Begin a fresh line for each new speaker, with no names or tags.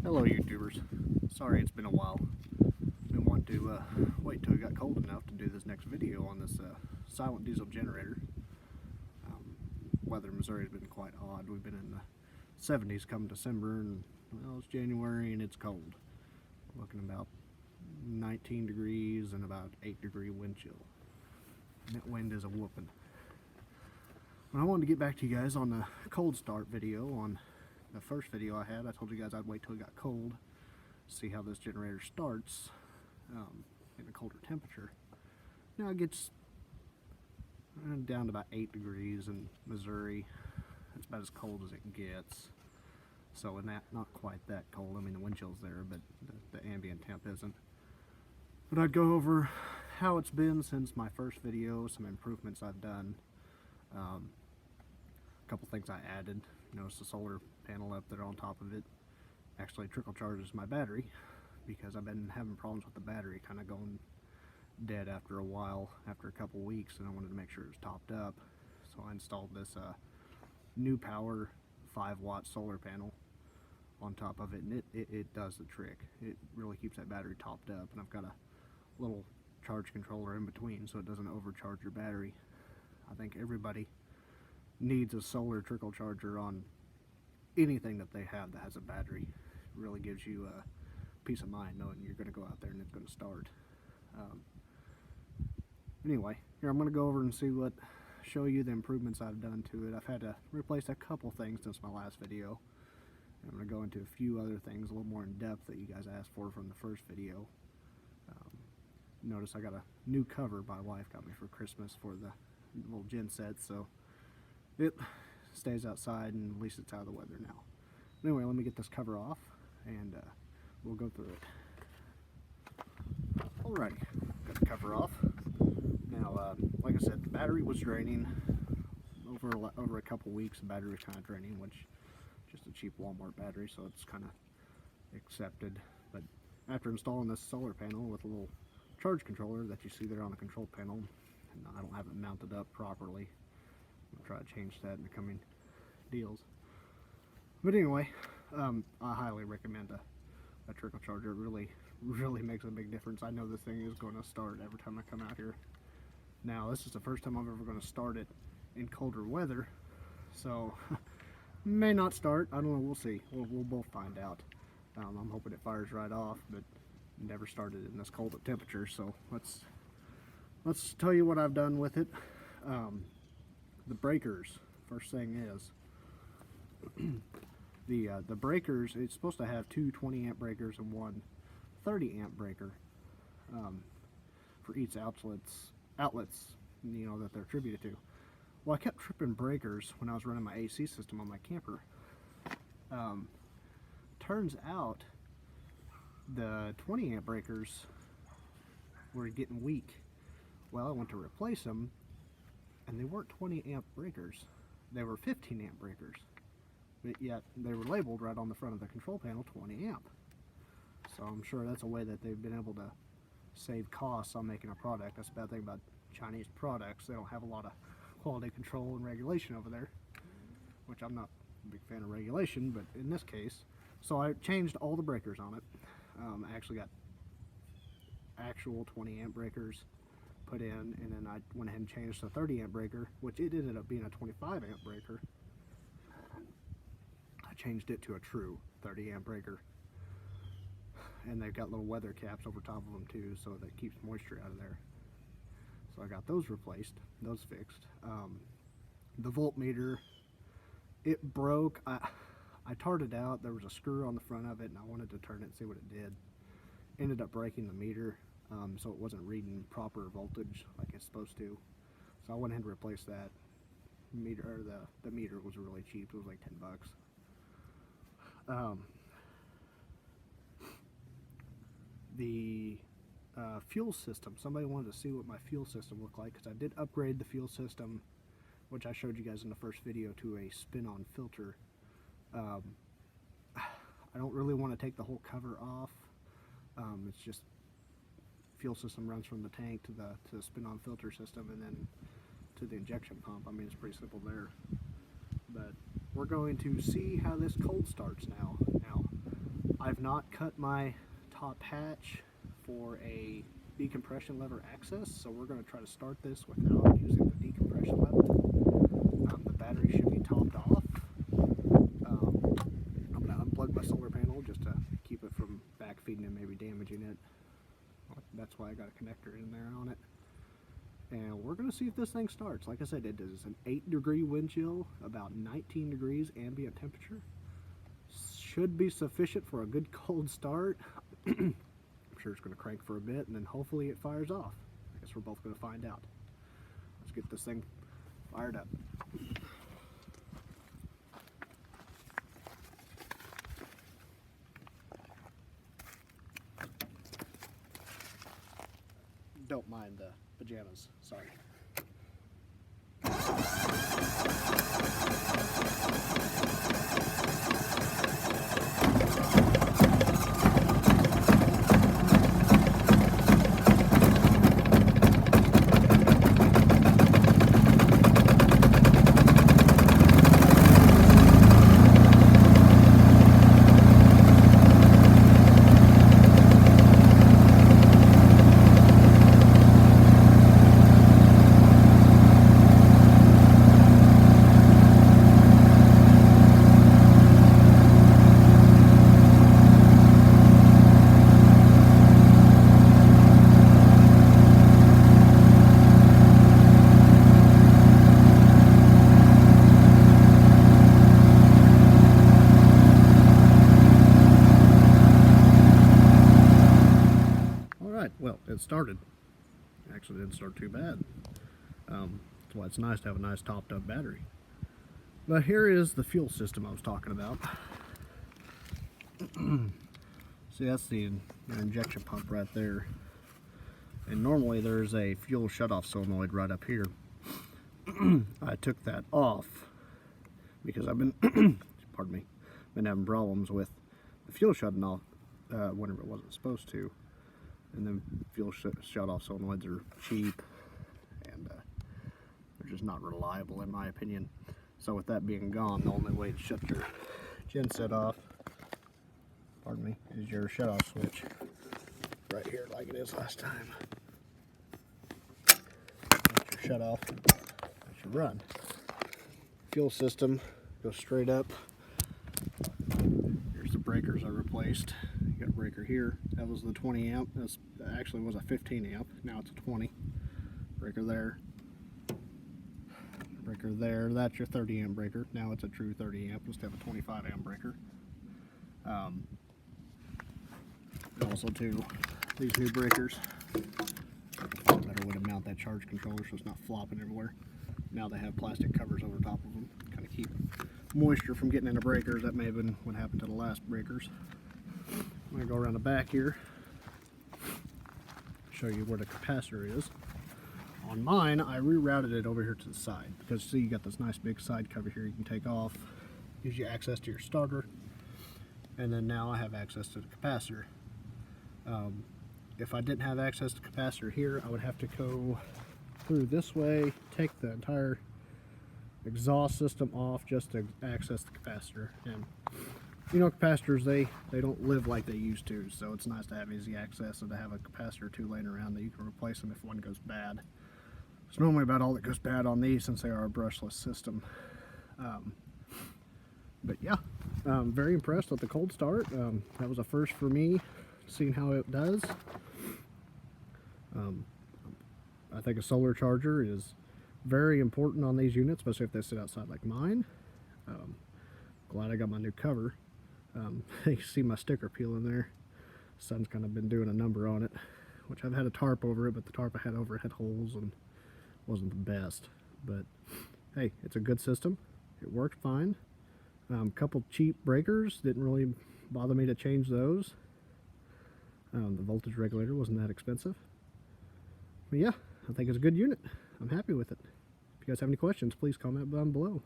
Hello YouTubers. Sorry it's been a while. Been wanting to wait till it got cold enough to do this next video on this silent diesel generator. Weather in Missouri has been quite odd. We've been in the 70s come December, and well, it's January and it's cold. We're looking about 19 degrees and about 8-degree wind chill. And that wind is a whooping. When I wanted to get back to you guys on the cold start video, on the first video I had, I told you guys I'd wait till it got cold, see how this generator starts in a colder temperature. Now it gets down to about 8 degrees in Missouri. It's about as cold as it gets. So in that, not quite that cold. I mean, the wind chill's there, but the ambient temp isn't. But I'd go over how it's been since my first video, some improvements I've done, a couple things I added. Notice the solar panel up there on top of it actually trickle charges my battery, because I've been having problems with the battery kind of going dead after a while, after a couple weeks, and I wanted to make sure it was topped up. So I installed this new power 5-watt solar panel on top of it, and it does the trick. It really keeps that battery topped up, and I've got a little charge controller in between so it doesn't overcharge your battery. I think everybody needs a solar trickle charger on anything that they have that has a battery. It really gives you peace of mind knowing you're going to go out there and it's going to start. Anyway, here I'm going to go over and show you the improvements I've done to it. I've had to replace a couple things since my last video. I'm going to go into a few other things a little more in depth that you guys asked for from the first video. Notice I got a new cover my wife got me for Christmas for the little gen set, so it stays outside and at least it's out of the weather now. Anyway, let me get this cover off and we'll go through it. Alrighty, got the cover off. Now, like I said, the battery was draining over a couple weeks. The battery was kind of draining, which just a cheap Walmart battery, so it's kind of accepted. But after installing this solar panel with a little charge controller that you see there on the control panel, and I don't have it mounted up properly. I'll try to change that in the coming deals. But anyway, I highly recommend a trickle charger. It really makes a big difference. I know this thing is going to start every time I come out here. Now, this is the first time I'm ever going to start it in colder weather, so may not start. I don't know. We'll see. We'll both find out. I'm hoping it fires right off, but never started in this cold of temperature. So let's tell you what I've done with it. The breakers. First thing is the breakers. It's supposed to have two 20 amp breakers and one 30 amp breaker for each outlets, you know, that they're attributed to. Well, I kept tripping breakers when I was running my AC system on my camper. Turns out the 20 amp breakers were getting weak. Well, I went to replace them, and they weren't 20 amp breakers. They were 15 amp breakers, but yet they were labeled right on the front of the control panel 20 amp. So I'm sure that's a way that they've been able to save costs on making a product. That's the bad thing about Chinese products. They don't have a lot of quality control and regulation over there, which I'm not a big fan of regulation, but in this case. So I changed all the breakers on it. I actually got actual 20 amp breakers put in, and then I went ahead and changed the 30 amp breaker, which it ended up being a 25 amp breaker. I changed it to a true 30 amp breaker, and they've got little weather caps over top of them too, so that keeps moisture out of there. So I got those replaced, those fixed. The voltmeter, it broke. I tarred it out. There was a screw on the front of it, and I wanted to turn it and see what it did. Ended up breaking the meter, so it wasn't reading proper voltage like it's supposed to. So I went ahead and replaced that meter. Or the meter was really cheap. It was like 10 bucks. The fuel system. Somebody wanted to see what my fuel system looked like, because I did upgrade the fuel system, which I showed you guys in the first video, to a spin-on filter. I don't really want to take the whole cover off. It's just fuel system runs from the tank to the spin-on filter system and then to the injection pump. I mean, it's pretty simple there. But we're going to see how this cold starts now. Now, I've not cut my top hatch for a decompression lever access, so we're going to try to start this without using the decompression lever. The battery should be topped off. I'm going to unplug my solar panel just to keep it from backfeeding and maybe damaging it. That's why I got a connector in there on it. And we're going to see if this thing starts. Like I said, it is an 8-degree wind chill, about 19 degrees ambient temperature. Should be sufficient for a good cold start. I'm sure it's going to crank for a bit, and then hopefully it fires off. I guess we're both going to find out. Let's get this thing fired up. Don't mind the pajamas, sorry. Well, it started. Actually, didn't start too bad. That's why it's nice to have a nice topped up battery. But here is the fuel system I was talking about. See, that's the injection pump right there. And normally there's a fuel shutoff solenoid right up here. I took that off because I've been, pardon me, been having problems with the fuel shutting off whenever it wasn't supposed to. And then fuel shut-off solenoids are cheap, and they're just not reliable in my opinion. So with that being gone, the only way to shut your genset off, pardon me, is your shut-off switch right here like it is last time. That's your shut-off, that's your run. Fuel system goes straight up. Here's the breakers I replaced. You got a breaker here. That was the 20 amp. This actually was a 15 amp. Now it's a 20. Breaker there. Breaker there. That's your 30 amp breaker. Now it's a true 30 amp instead of a 25 amp breaker. Also too, these new breakers. Better way to mount that charge controller so it's not flopping everywhere. Now they have plastic covers over top of them. Kind of keep moisture from getting into breakers. That may have been what happened to the last breakers. I'm going to go around the back here, show you where the capacitor is. On mine, I rerouted it over here to the side because see, you got this nice big side cover here you can take off. Gives you access to your starter, and then now I have access to the capacitor. If I didn't have access to the capacitor here, I would have to go through this way, take the entire exhaust system off just to access the capacitor. And you know, capacitors, they don't live like they used to, so it's nice to have easy access and to have a capacitor or two laying around that you can replace them if one goes bad. It's normally about all that goes bad on these since they are a brushless system. But yeah, very impressed with the cold start. That was a first for me, seeing how it does. I think a solar charger is very important on these units, especially if they sit outside like mine. Glad I got my new cover. You can see my sticker peeling there. Sun's kind of been doing a number on it, which I've had a tarp over it, but the tarp I had over it had holes and wasn't the best. But hey, it's a good system. It worked fine. Couple cheap breakers, didn't really bother me to change those. The voltage regulator wasn't that expensive. But yeah, I think it's a good unit. I'm happy with it. If you guys have any questions, please comment down below.